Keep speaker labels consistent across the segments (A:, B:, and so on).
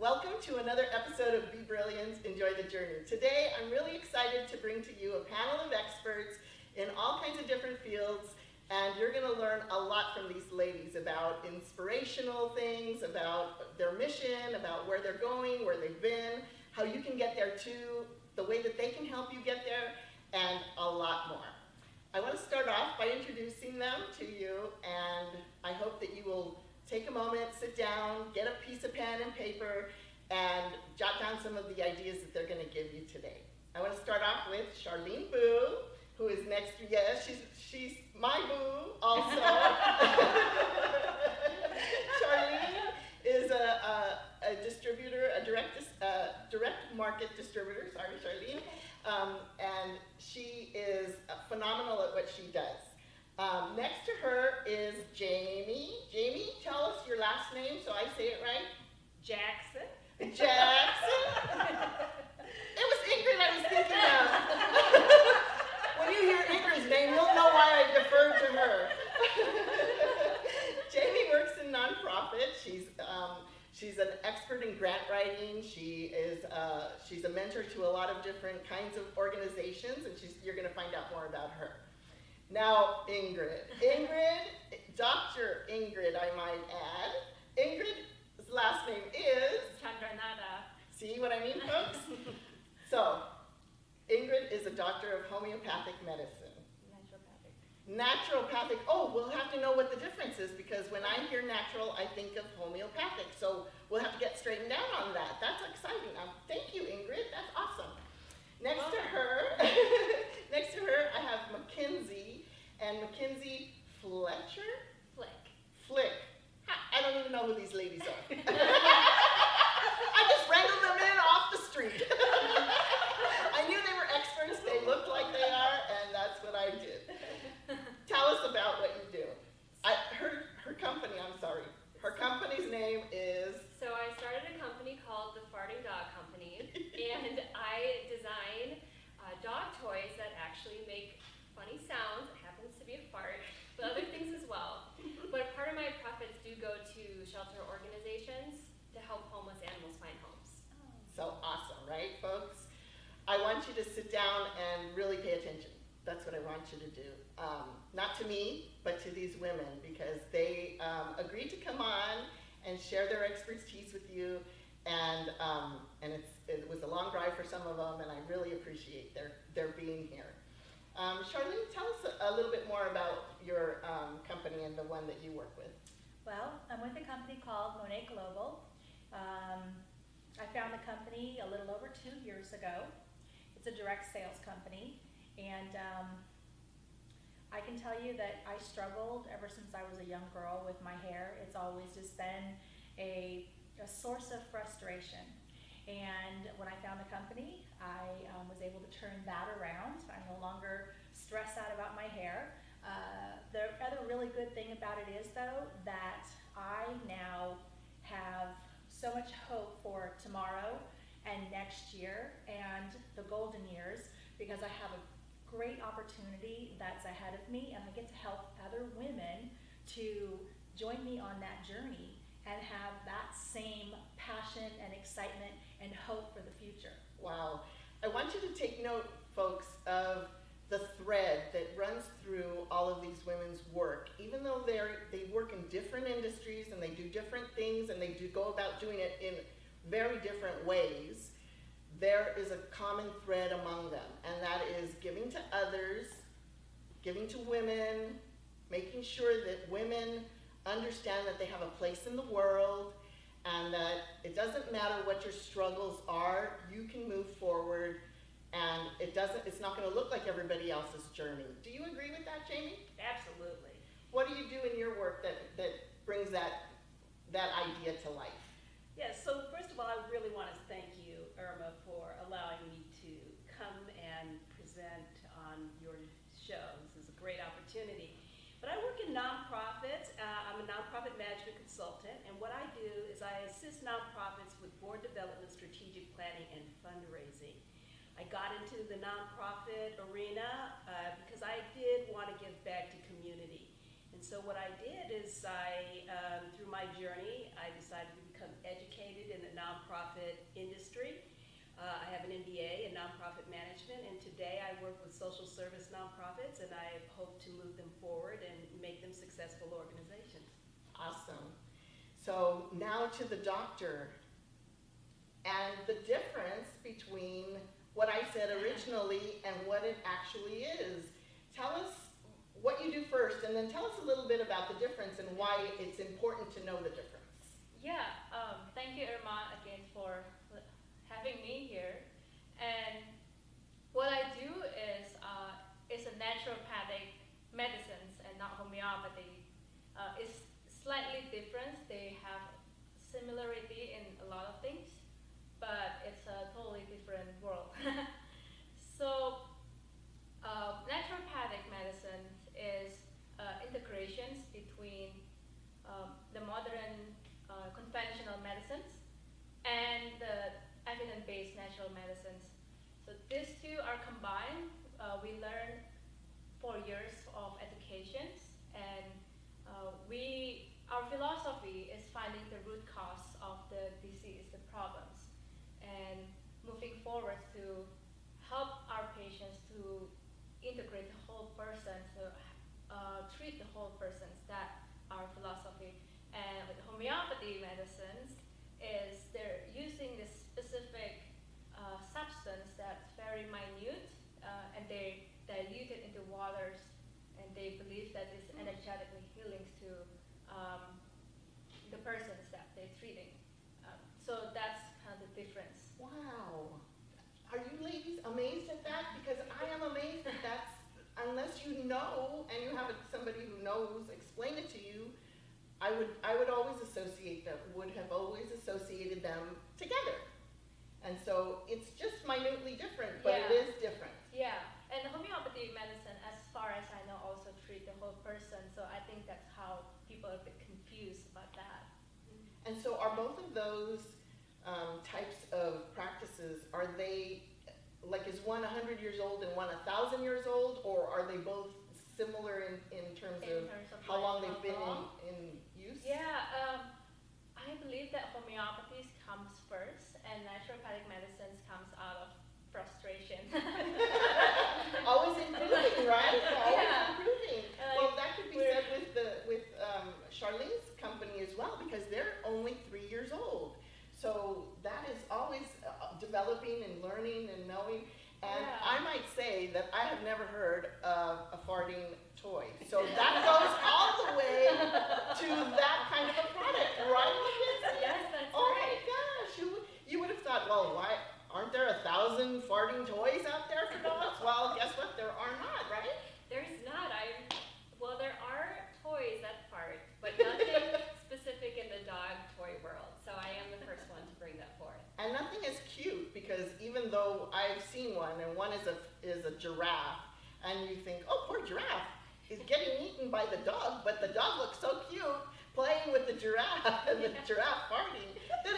A: Welcome to another episode of Be Brilliant, Enjoy the Journey. Today, I'm really excited to bring to you a panel of experts in all kinds of different fields, and you're going to learn a lot from these ladies about inspirational things, about their mission, about where they're going, where they've been, how you can get there too, the way that they can help you get there, and a lot more. I want to start off by introducing them to you, and I hope that you will take a moment, sit down, get a piece of pen and paper, and jot down some of the ideas that they're going to give you today. I want to start off with CharleneMBu, who is next. Yes, she's my boo also. Charlene is a distributor, a direct market distributor. Sorry, Charlene, and she is phenomenal at what she does. Next to her is Jamie. Jamie, tell us your last name so I say it right.
B: Jackson.
A: Jackson. It was Inggrid I was thinking of. When you hear Ingrid's name, you'll know why I deferred to her. Jamie works in nonprofit. She's an expert in grant writing. She's a mentor to a lot of different kinds of organizations, and you're going to find out more about her. Now, Inggrid, Dr. Inggrid, I might add. Ingrid's last name is?
B: Chandranat.
A: See what I mean, folks? So, Inggrid is a doctor of homeopathic medicine. Naturopathic. Oh, we'll have to know what the difference is, because when I hear natural, I think of homeopathic. So we'll have to get straightened out on that. That's exciting. Thank you, Inggrid. That's awesome. Next to her, I have Mackenzie, and Mackenzie Fletcher? Flick. I don't even know who these ladies are. I just wrangled them in off the street. I knew they were experts, they looked like they are, and that's what I did. Tell us about what you do. Her company, her company's name is?
B: So I started a company called the Farting Dog Company, and I design dog toys that actually make funny sounds. It happens to be a fart, but other things as well. But part of my profits do go to shelter organizations to help homeless animals find homes.
A: So awesome, right, folks? I want you to sit down and really pay attention. That's what I want you to do. Not to me, but to these women, because they agreed to come on and share their expertise with you, and it was a long drive for some of them, and I really appreciate their being here. Charlene, tell us a little bit more about your company and the one that you work with.
C: Well, I'm with a company called Monet Global. I found the company a little over 2 years ago. It's a direct sales company, and I can tell you that I struggled ever since I was a young girl with my hair. It's always just been a source of frustration. And when I found the company, I was able to turn that around. I no longer stress out about my hair. The other really good thing about it is, though, that I now have so much hope for tomorrow and next year and the golden years, because I have a great opportunity that's ahead of me, and I get to help other women to join me on that journey and have that same passion and excitement and hope for the future.
A: Wow. I want you to take note, folks, of the thread that runs through all of these women's work. Even though they work in different industries and they do different things and they do go about doing it in very different ways, there is a common thread among them, and that is giving to others, giving to women, making sure that women understand that they have a place in the world, and that it doesn't matter what your struggles are, you can move forward, and it's not going to look like everybody else's journey. Do you agree with that, Jamie?
B: Absolutely.
A: What do you do in your work that brings that idea to life?
D: Yes, so first of all, I really want to thank you, Irma, for allowing me to come and present on your show. This is a great opportunity. But I work in nonprofits. I'm a nonprofit management consultant, and what I do is I assist nonprofits with board development, strategic planning, and fundraising. I got into the nonprofit arena because I did want to give back to community. And so what I did is through my journey, I decided to become become educated in the nonprofit industry. I have an MBA in nonprofit management, and today I work with social service nonprofits, and I hope to move them forward and make them successful organizations.
A: Awesome. So now to the doctor and the difference between what I said originally and what it actually is. Tell us what you do first, and then tell us a little bit about the difference and why it's important to know the difference.
E: Yeah, thank you, Irma, again for having me here. And what I do is a naturopathic medicines and not homeopathy. It's slightly different. They have similarity in a lot of things, but it's a totally different world. So naturopathic medicine is integrations between the modern conventional medicines and the evidence-based natural medicines. So these two are combined. We learn 4 years of educations, and our philosophy is finding the root cause of the disease, the problems, and moving forward to help our patients to integrate the whole person, to treat the whole person. That's our philosophy. And with homeopathy medicines, is they're using this specific substance that's very minute, and they dilute it into waters, and they believe that it's energetically healing to the persons that they're treating. So that's kind of the difference.
A: Wow. Are you ladies amazed at that? Because I am amazed that that's, unless you know and you have somebody who knows explain it to you, I would always associate them, would have always associated them together. And so it's just minutely different, but it is different.
E: Yeah, and homeopathy medicine, as far as I know, also treat the whole person. So I think that's how people are a bit confused about that.
A: And so are both of those types of practices, are they, like is one 100 years old and one 1,000 years old, or are they both similar in terms of how long they've been in use?
E: Yeah, I believe that homeopathy comes first and naturopathic medicines comes out of frustration.
A: Always improving, right? Always
E: Yeah.
A: improving. Well, that could be said with Charlene's company as well, because they're only 3 years old. So that is always developing and learning and knowing. And I might say that I have never heard of a farting toy. So that goes all the way to that kind of a product, right?
E: Yes, that's
A: Oh
E: right.
A: my gosh, you would have thought, well, why aren't there 1,000 farting toys out there for dogs? Well, guess what? There are not, right?
B: There's not. Well, there are toys that fart, but nothing specific in the dog toy world. So I am the first one to bring that forth.
A: And nothing is cute, because even though I've seen one, and one is a giraffe, and you think, oh, poor giraffe, he's getting eaten by the dog, but the dog looks so cute playing with the giraffe and the giraffe farting, that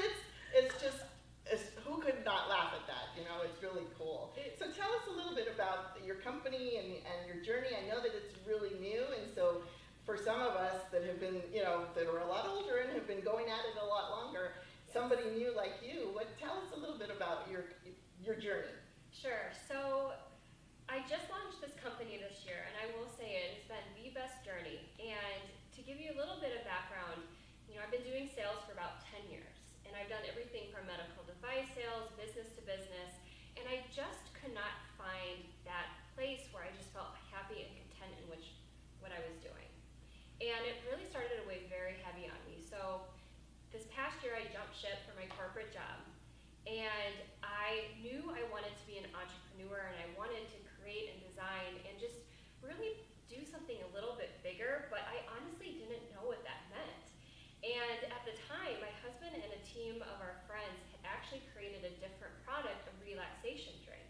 A: who could not laugh at that? You know, it's really cool. So tell us a little bit about your company and your journey. I know that it's really new, and so for some of us that have been, that are a lot older and have been going at it a lot longer, somebody new like you, tell us a little bit about your journey.
B: Sure. So I just launched this company this year, and I will say it's been the best journey. And to give you a little bit of background, I've been doing sales for about 10 years, and I've done everything from medical device sales, business to business, and I just could not find that place where I just felt happy and content in what I was doing. And it really started to weigh very heavy on me. So this past year I jumped ship for my corporate job, and I knew I wanted to be an entrepreneur, and I wanted to create and design and just really do something a little bit bigger, but I honestly didn't know what that meant. And at the time, my husband and a team of our friends had actually created a different product, a relaxation drink.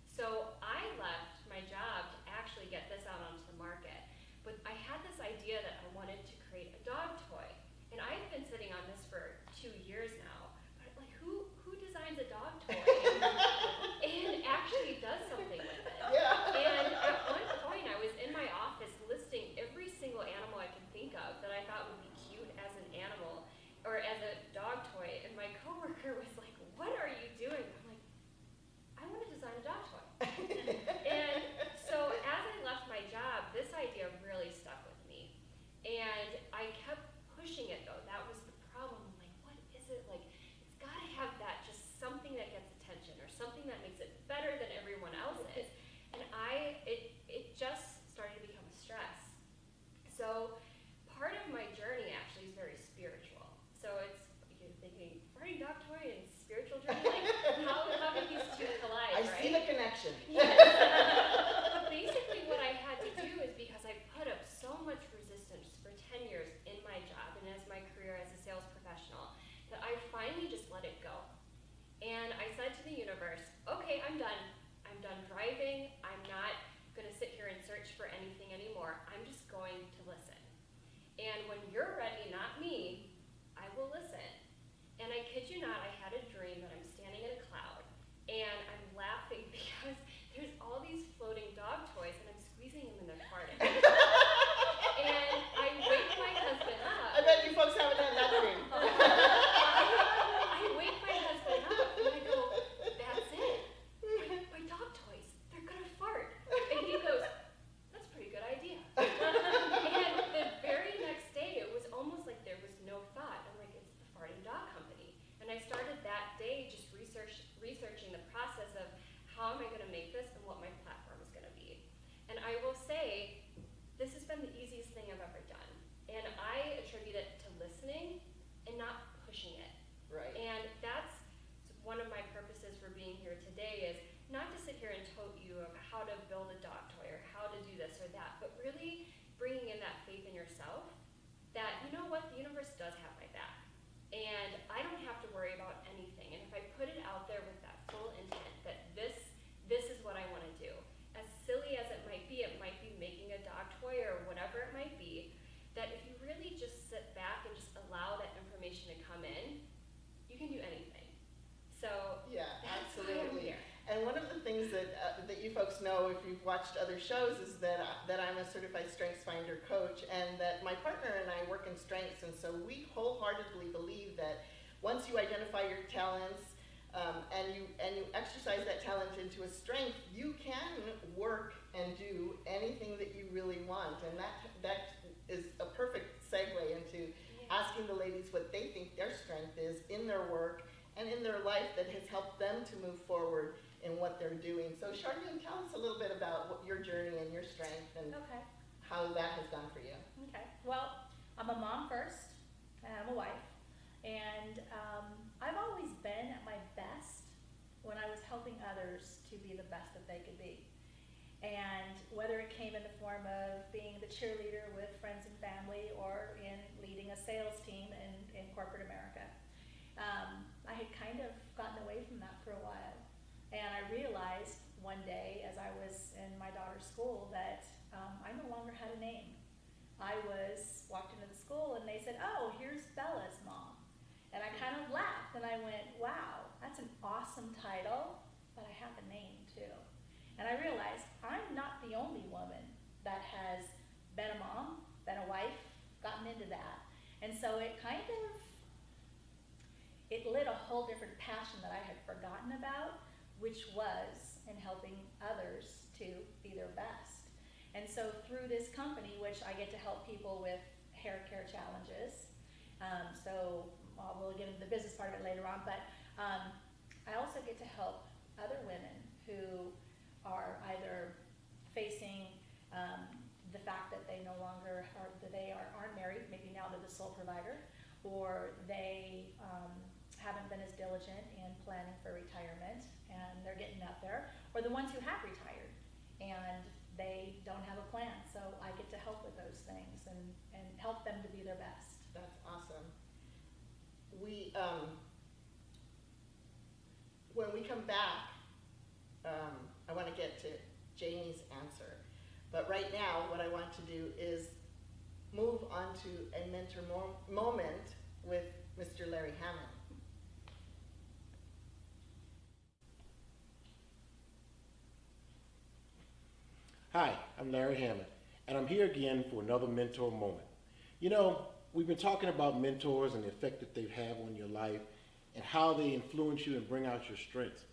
B: So I left my job to actually get this out onto the market. But I had this idea that I wanted to create a dog toy. And I've been sitting on this for 2 years now. But like, who designs a dog toy and actually does something with it?
A: Yeah.
B: And at one point, I was in my office listing every single animal I could think of that I thought would be cute as an animal or as a dog toy. does have my back. And I don't have to worry about anything. And if I put it out there with that full intent that this is what I want to do, as silly as it might be making a dog toy or whatever it might be, that if you really just sit back and just allow that information to come in, you can do anything. So
A: yeah,
B: that's why I'm
A: absolutely.
B: here.
A: And one of the things that you folks know if you've watched other shows is that I'm a certified Strengths Finder coach, and that my partner and I work in strengths, and so we wholeheartedly believe that once you identify your talents and you exercise that talent into a strength, you can work and do anything that you really want, and that is a perfect segue into asking the ladies what they think their strength is in their work and in their life that has helped them to move forward in what they're doing. So Charlene, tell us a little bit about your journey and your strength and how that has gone for you.
C: Okay. Well, I'm a mom first, and I'm a wife, and I've always been at my best when I was helping others to be the best that they could be. And whether it came in the form of being the cheerleader with friends and family or in leading a sales team in corporate America, I had kind of gotten away from that for a while. And I realized one day as I was in my daughter's school that I no longer had a name. I walked into the school and they said, "Oh, here's Bella's mom." And I kind of laughed and I went, "Wow, that's an awesome title, but I have a name too." And I realized I'm not the only woman that has been a mom, been a wife, gotten into that. And so it lit a whole different passion that I had forgotten about, which was in helping others to be their best. And so through this company, which I get to help people with hair care challenges, we'll get into the business part of it later on, but I also get to help other women who are either facing the fact that they no longer aren't married, maybe now they're the sole provider, or they haven't been as diligent in planning for retirement and they're getting up there, or the ones who have retired and they don't have a plan. So I get to help with those things and help them to be their best.
A: That's awesome. When we come back, I want to get to Jamie's answer. But right now, what I want to do is move on to a mentor moment with Mr. Larry Hammond.
F: Hi, I'm Larry Hammond, and I'm here again for another mentor moment. You know, we've been talking about mentors and the effect that they have on your life and how they influence you and bring out your strengths.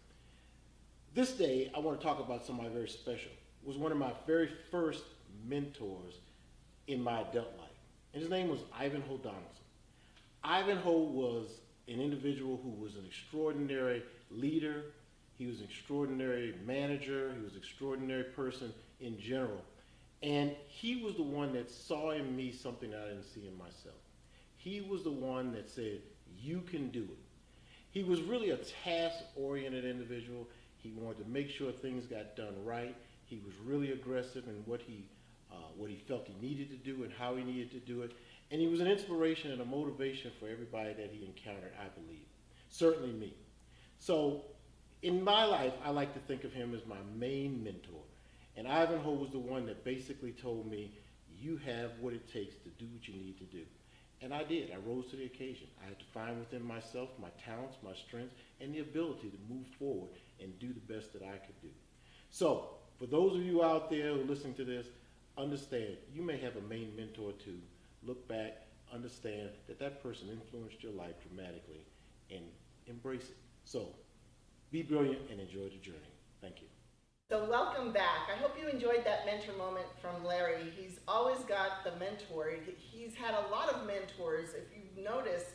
F: This day, I want to talk about somebody very special. It was one of my very first mentors in my adult life, and his name was Ivanhoe Donaldson. Ivanhoe was an individual who was an extraordinary leader. He was an extraordinary manager. He was an extraordinary person in general. And he was the one that saw in me something that I didn't see in myself. He was the one that said, "You can do it." He was really a task-oriented individual. He wanted to make sure things got done right. He was really aggressive in what he felt he needed to do and how he needed to do it. And he was an inspiration and a motivation for everybody that he encountered, I believe. Certainly me. So in my life, I like to think of him as my main mentor. And Ivanhoe was the one that basically told me, "You have what it takes to do what you need to do." And I did. I rose to the occasion. I had to find within myself my talents, my strengths, and the ability to move forward and do the best that I could do. So, for those of you out there who are listening to this, understand, you may have a main mentor too. Look back, understand that that person influenced your life dramatically, and embrace it. So, be brilliant and enjoy the journey. Thank you.
A: So welcome back. I hope you enjoyed that mentor moment from Larry. He's always got the mentor. He's had a lot of mentors. If you've noticed,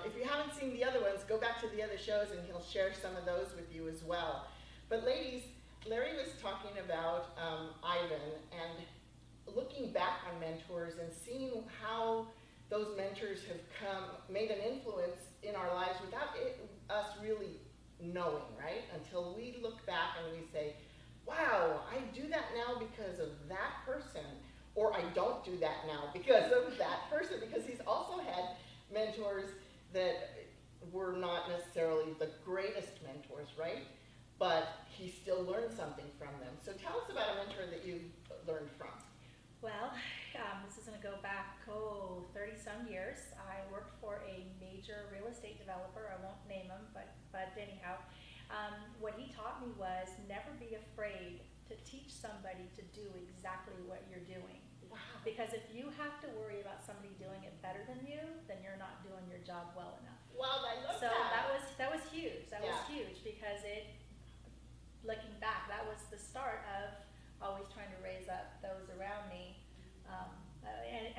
A: if you haven't seen the other ones, go back to the other shows and he'll share some of those with you as well. But ladies, Larry was talking about Ivan and looking back on mentors and seeing how those mentors have made an influence in our lives without us really knowing, right? Until we look back and we say, "Wow, I do that now because of that person," or "I don't do that now because of that person," because he's also had mentors that were not necessarily the greatest mentors, right? But he still learned something from them. So tell us about a mentor that you learned from.
C: Well, this is going to go back, 30-some years. I worked for a major real estate developer. I won't name him, but anyhow, what he taught me was never be afraid to teach somebody to do exactly what you're doing.
A: Wow.
C: Because if you have to worry about somebody doing it better than you, then you're not doing your job well enough.
A: Wow, I love
C: So
A: that.
C: that was huge. That was
A: Yeah.
C: huge because looking back, that was the start of always trying to raise up those around me.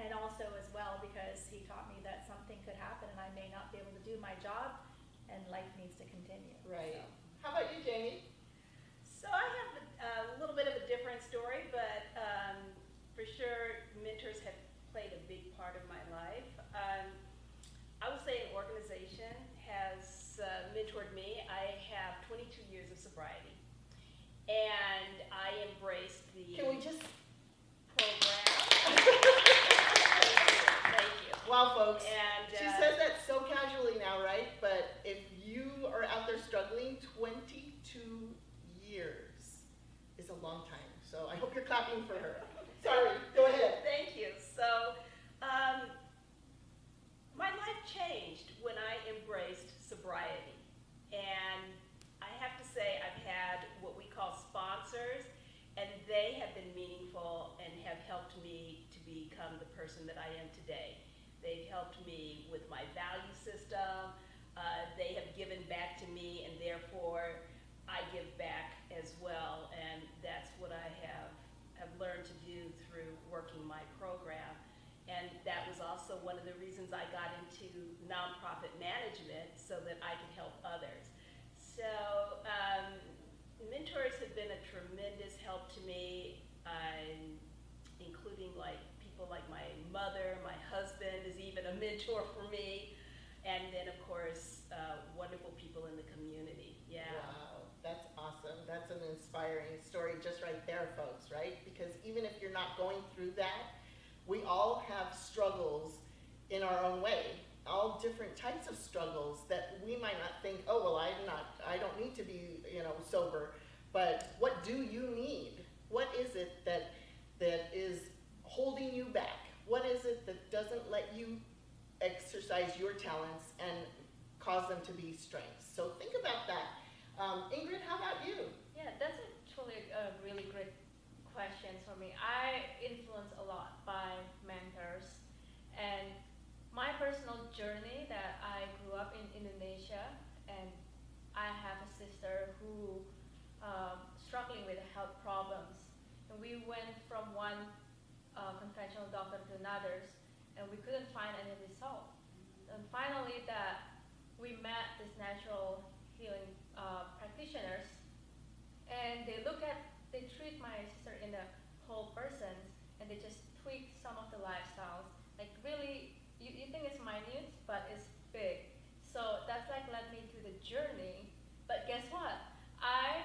C: And also as well because he taught me that something could happen and I may not be able to do my job and life needs to continue.
A: Right.
C: So.
A: How about you, Jamie?
D: So I have a little bit of a different story, but for sure mentors have played a big part of my life. I would say an organization has mentored me. I have 22 years of sobriety, and I embraced the
A: Can we just...
D: program. Thank you.
A: Wow, folks.
D: And
A: She says that so casually now, right? But if you are out there struggling, 22 years is a long time. So I hope you're clapping for her. Sorry, go ahead.
D: Thank you. So, my life changed when I embraced sobriety. And I have to say I've had what we call sponsors, and they have been meaningful and have helped me to become the person that I am today. They've helped me with my value system. They have given back to me, and therefore I give back as well. And that's what I have learned to do through working my program. And that was also one of the reasons I got into nonprofit management, so that I could help others. So mentors have been a tremendous help to me, including like people like my mother. My husband is even a mentor for me. And then, of course, wonderful people in the community. Yeah.
A: Wow, that's awesome. That's an inspiring story just right there, folks, right? Because even if you're not going through that, we all have struggles in our own way, all different types of struggles that we might not think, oh, well, I don't need to be, sober. But what do you need? What is it that is holding you back? What is it that doesn't let you exercise your talents and cause them to be strengths? So think about that. Inggrid, how about you?
E: Yeah, that's actually a really great question for me. I influence a lot by mentors, and my personal journey that I grew up in Indonesia, and I have a sister who struggling with health problems, and we went from one conventional doctor to another, and we couldn't find any result. And finally, that we met these natural healing practitioners, and they treat my sister in a whole person, and they just tweak some of the lifestyles. Like really, you think it's minute, but it's big. So that's like led me to the journey. But guess what? I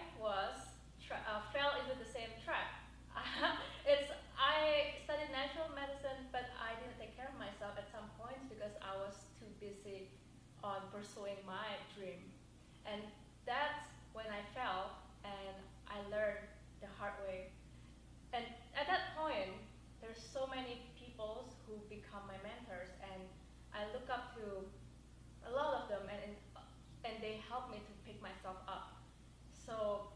E: fell into the same trap. I studied natural medicine, but I didn't take care of myself at some points because I was too busy on pursuing my dream. And that's when I fell, and I learned the hard way. And at that point, there's so many people who become my mentors, and I look up to a lot of them, and they help me to pick myself up. So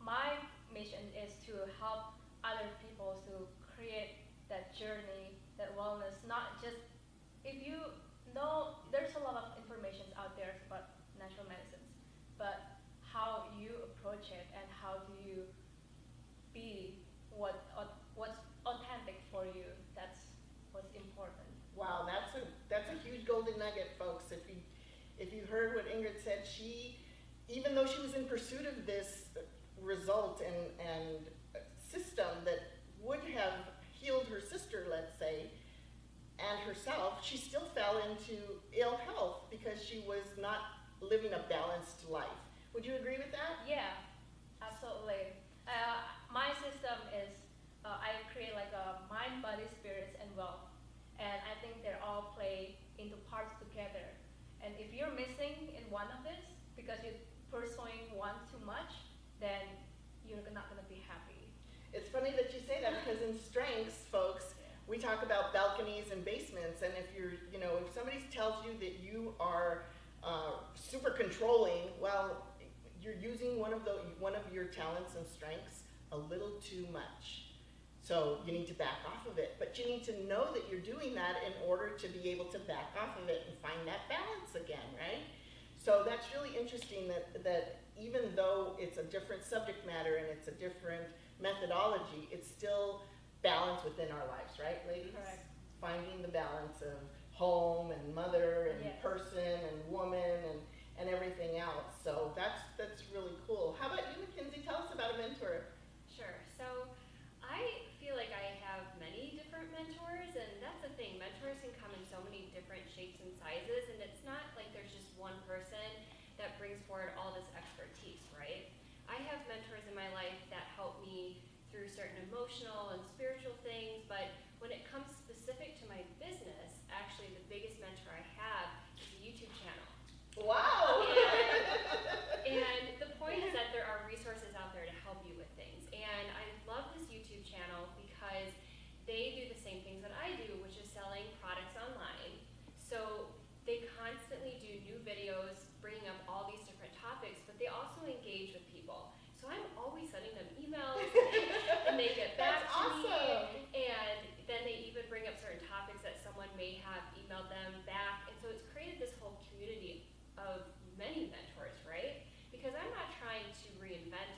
E: my mission is to help other people to create that journey, that wellness, not just, if you know, there's a lot of information out there about natural medicines, but how you approach it and how do you be what's authentic for you, that's what's important.
A: Wow, that's a huge golden nugget, folks. If you heard what Inggrid said, she, even though she was in pursuit of this result and system that would have healed her sister, let's say, and herself, she still fell into ill health because she was not living a balanced life. Would you agree with that?
E: Yeah, absolutely. My system is, I create like a mind, body, spirits, and wealth. And I think they all play into parts together. And if you're missing in one of this because you're pursuing one too much, then you're not going to be happy.
A: It's funny that you say that because in strengths, folks, we talk about balconies and basements, and if you're, if somebody tells you that you are super controlling, well, you're using one of your talents and strengths a little too much. So you need to back off of it, but you need to know that you're doing that in order to be able to back off of it and find that balance again, right? So that's really interesting that even though it's a different subject matter and it's a different methodology, it's still balance within our lives, right, ladies?
C: Correct.
A: Finding the balance of home and mother and
C: Yes.
A: person and woman and everything else. So that's really cool. How about you, Mackenzie? Tell us about a mentor.
B: Sure. So I feel like I have many different mentors, and that's the thing. Mentors can come in so many different shapes and sizes, and it's not like there's just one person that brings forward all this expertise, right? I have mentors in my life that help me through certain emotional and spiritual things, but when it comes specific to my business, actually the biggest mentor I have is a YouTube channel.
A: Wow!
B: And the point is that there are resources out there to help you with things. And I love this YouTube channel because they do the same things that I do, which is selling products online. So they constantly do new videos, bringing up all these different topics, but they also engage with people. So I'm always sending them emails, and they get back
A: That's
B: to
A: awesome.
B: me, and then they even bring up certain topics that someone may have emailed them back. And so it's created this whole community of many mentors, right? Because I'm not trying to reinvent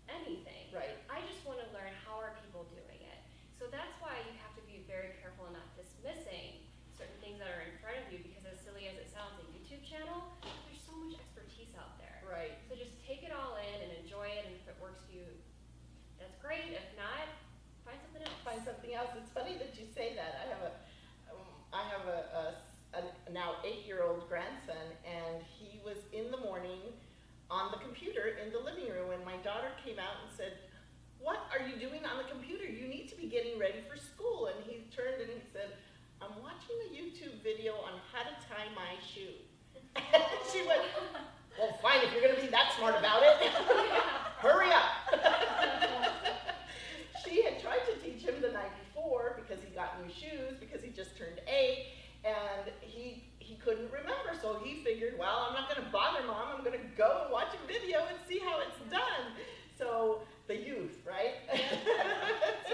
B: anything.
A: Right.
B: I just want to learn how are people doing it. So that's why you have to be very careful in not dismissing certain things that are in front of you, because as silly as it sounds, a YouTube channel, there's so much expertise out there.
A: Right.
B: So just take it all in and enjoy it, and if it works for you, that's great. If not, find something else.
A: Find something else. It's funny that you say that. I have a now 8-year-old grandson, and he was in the morning on the computer in the living room, and my daughter came out and said, "What are you doing on the computer? You need to be getting ready for school." And he turned and he said, "I'm watching a YouTube video on how to tie my shoe." And she went, "Well, fine, if you're going to be that smart about it, hurry up." She had tried to teach him the night before because he got new shoes, because he just turned 8, and he couldn't remember. So he figured, well, I'm not going to bother Mom. I'm going to go and watch a video and see how it's done. So the youth, right?
B: So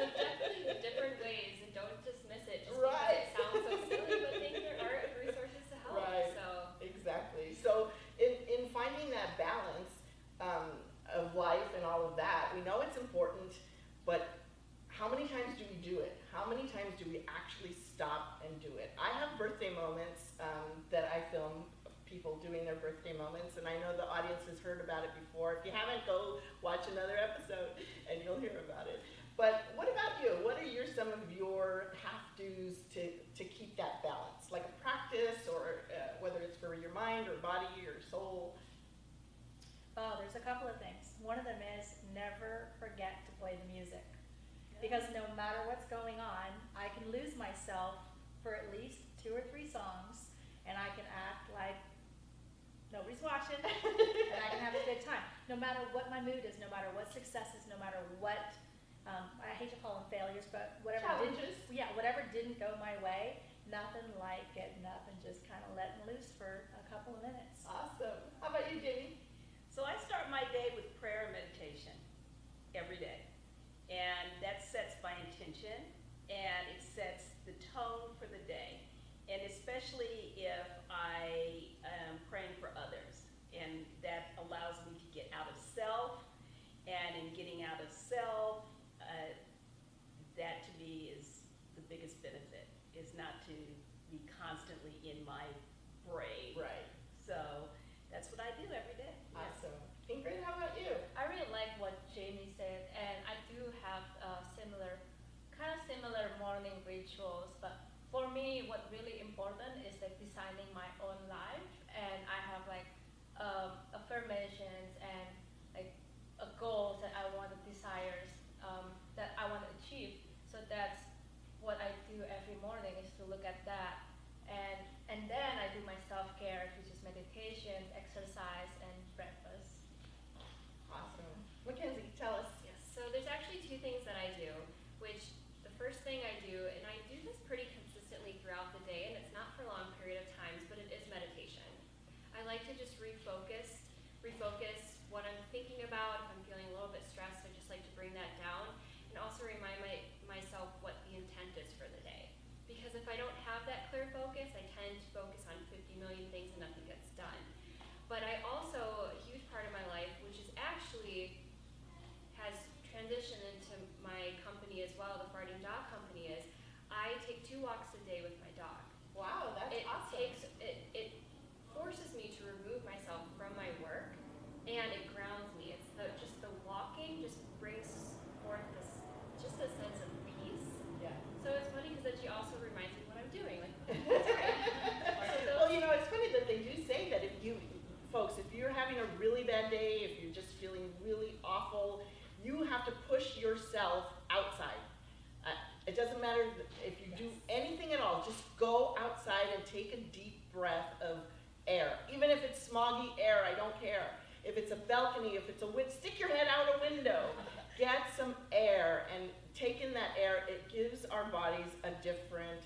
B: definitely different ways, and don't dismiss it just
A: Right.
B: because it sounds so silly, but there are resources to help.
A: Right.
B: So
A: Exactly. So in finding that balance of life and all of that, we know it's important, but how many times do we do it? How many times do we actually stop and do it? I have birthday moments that I film of people doing their birthday moments, and I know the audience has heard about it before. If you haven't, go watch another episode and you'll hear about it. But what about you? What are some of your have-dos to keep that balance? Like a practice, or whether it's for your mind or body or soul?
C: Oh, there's a couple of things. One of them is never forget to play the music. Because no matter what's going on, I can lose myself for at least 2 or 3 songs, and I can act like nobody's watching, and I can have a good time. No matter what my mood is, no matter what success is, no matter what, I hate to call them failures, but whatever didn't go my way, nothing like getting up and just kind of letting loose for a couple of minutes.
A: Awesome. How about you, Jamie?
D: So I start my day with prayer and meditation every day. And that sets my intention, and it sets the tone for the day. And especially if I am praying for others, and that allows me to get out of self. And in getting out of self, that to me is the biggest benefit, is not to be constantly in my brain.
A: Right.
D: So that's what I do every day.
A: Awesome. Ingrid, how about you?
E: I really like what Jamie said, and I do have similar morning rituals, but for me, what really important is like designing my own life, and I have like affirmations and like goals that I want, desires that I want to achieve. So that's what I do every morning, is to look at that, and then I do my self-care, which is
B: focus what I'm thinking about. If I'm feeling a little bit stressed, I just like to bring that down and also remind myself what the intent is for the day. Because if I don't have that clear focus, I tend to focus on 50 million things and nothing gets done. But I also, a huge part of my life, which is actually has transitioned into my company as well, the Farting Dog Company, is I take 2 walks a day with my dog.
A: Wow, that's awesome.
B: It forces me to remove myself from my work, and it grounds me. It's just the walking just brings forth just a sense of peace.
A: Yeah.
B: So it's funny because she also reminds me what I'm doing. Like,
A: well, it's funny that they do say that if you're having a really bad day, if you're just feeling really awful, you have to push yourself outside. It doesn't matter if you do anything at all, just go outside and take a deep breath of air. Even if it's smoggy air, I don't care. If it's a balcony, if it's stick your head out a window. Get some air, and take in that air. It gives our bodies a different,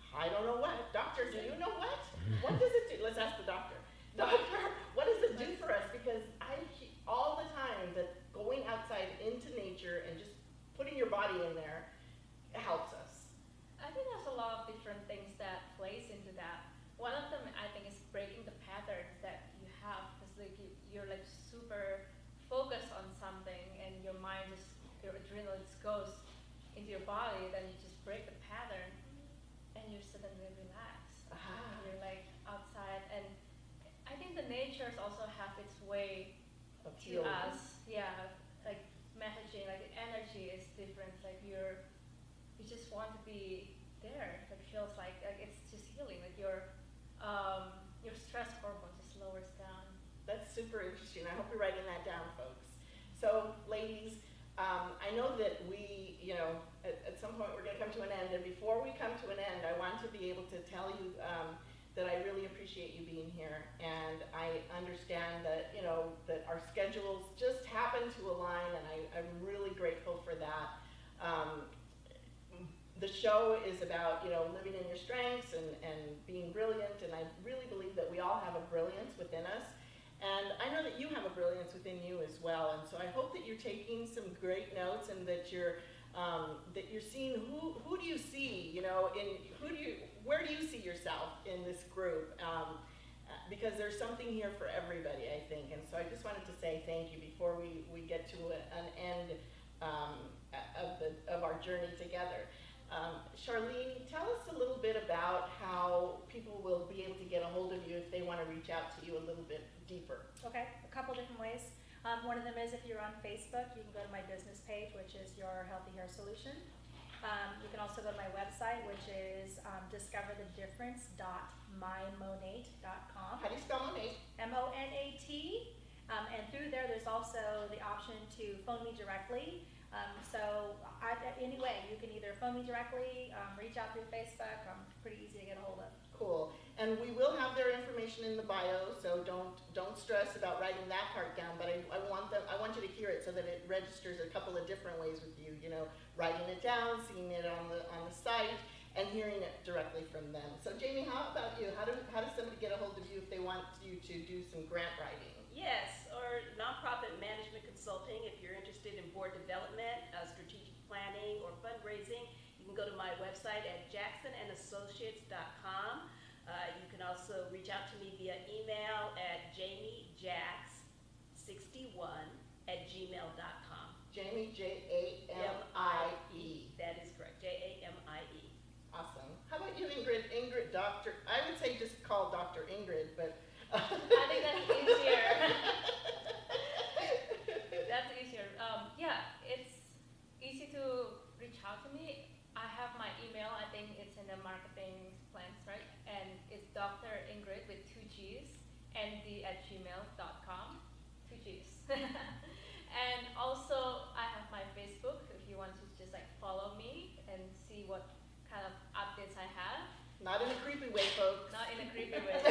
A: I don't know what. Doctor, do you know what? What does it do? Let's ask the doctor. Doctor, what does it do for us? Because I hear all the time that going outside into nature and just putting your body in there helps us.
E: I think there's a lot of different things that plays into that. One of them, I think, is breaking the patterns that you have, because like you're like super focused on something, and your adrenaline just goes into your body. Then you just break the pattern, and you suddenly relax. You're like outside, and I think the natures also have its way
A: Of
E: to
A: healing.
E: us. Yeah, like messaging, like the energy is different. Like you just want to be there. It feels like it's just healing. Like your stress hormone just lowers down.
A: That's super interesting. I hope you're writing that down, folks. So, ladies, I know that we, at some point we're going to come to an end. And before we come to an end, I want to be able to tell you that I really appreciate you being here. And I understand that, that our schedules just happen to align, and I'm really grateful for that. The show is about, living in your strengths and being brilliant, and I really believe that we all have a brilliance within us. And I know that you have a brilliance within you as well, and so I hope that you're taking some great notes, and that you're seeing who do you see, where do you see yourself in this group? Because there's something here for everybody, I think, and so I just wanted to say thank you before we get to an end of our journey together. Charlene, tell us a little bit about how people will be able to get a hold of you if they want to reach out to you a little bit deeper.
C: Okay, a couple different ways. One of them is if you're on Facebook, you can go to my business page, which is Your Healthy Hair Solution. You can also go to my website, which is discoverthedifference.mymonate.com.
A: How do you spell Monate?
C: M-O-N-A-T. And through there, there's also the option to phone me directly. Anyway, you can either phone me directly, reach out through Facebook. I'm pretty easy to get a hold of.
A: Cool. And we will have their information in the bio, so don't stress about writing that part down. But I want you to hear it so that it registers a couple of different ways with you. Writing it down, seeing it on the site, and hearing it directly from them. So Jamie, how about you? How does somebody get a hold of you if they want you to do some grant writing?
D: Yes, or nonprofit management consulting. If you're interested in board development, strategic planning, or fundraising, you can go to my website at jacksonassociates.com. You can also reach out to me via email at jamiejax61@gmail.com.
A: Jamie, J-A-M-I-E.
D: That is correct, J-A-M-I-E.
A: Awesome. How about you, Inggrid? Inggrid, Dr. I would say just call Dr. Inggrid, but
E: I think that's easier. That's easier. It's easy to reach out to me. I have my email. I think it's in the marketing plans, right? And it's Dr. Inggrid with 2 G's, nd@gmail.com, 2 G's. And also, I have my Facebook if you want to just follow me and see what kind of updates I have.
A: not in a creepy way, folks.
E: Not in a creepy way.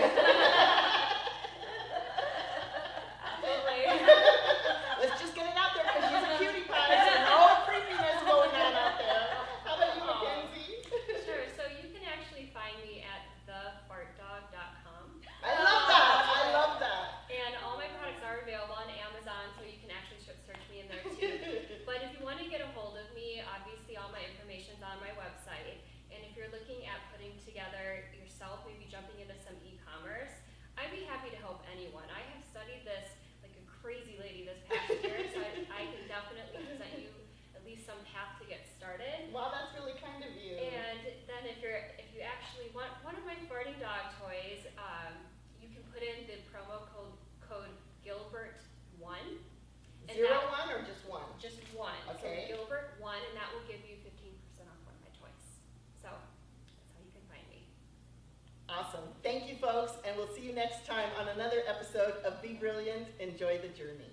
E: Absolutely.
A: Let's just get it out there because she's a cutie pie, so no creepiness going on out there. How about you, Mackenzie?
B: Sure, so you can actually find me at thefartdog.com.
A: I love that. I love that.
B: And all my products are available some path to get started.
A: Wow, that's really kind of you.
B: And then if you actually want one of my farting dog toys, you can put in the promo code Gilbert1.
A: 01 or just one?
B: Just one.
A: Okay.
B: So Gilbert1, and that will give you 15% off one of my toys. So that's how you can find me.
A: Awesome. Thank you, folks, and we'll see you next time on another episode of Be Brilliant, Enjoy the Journey.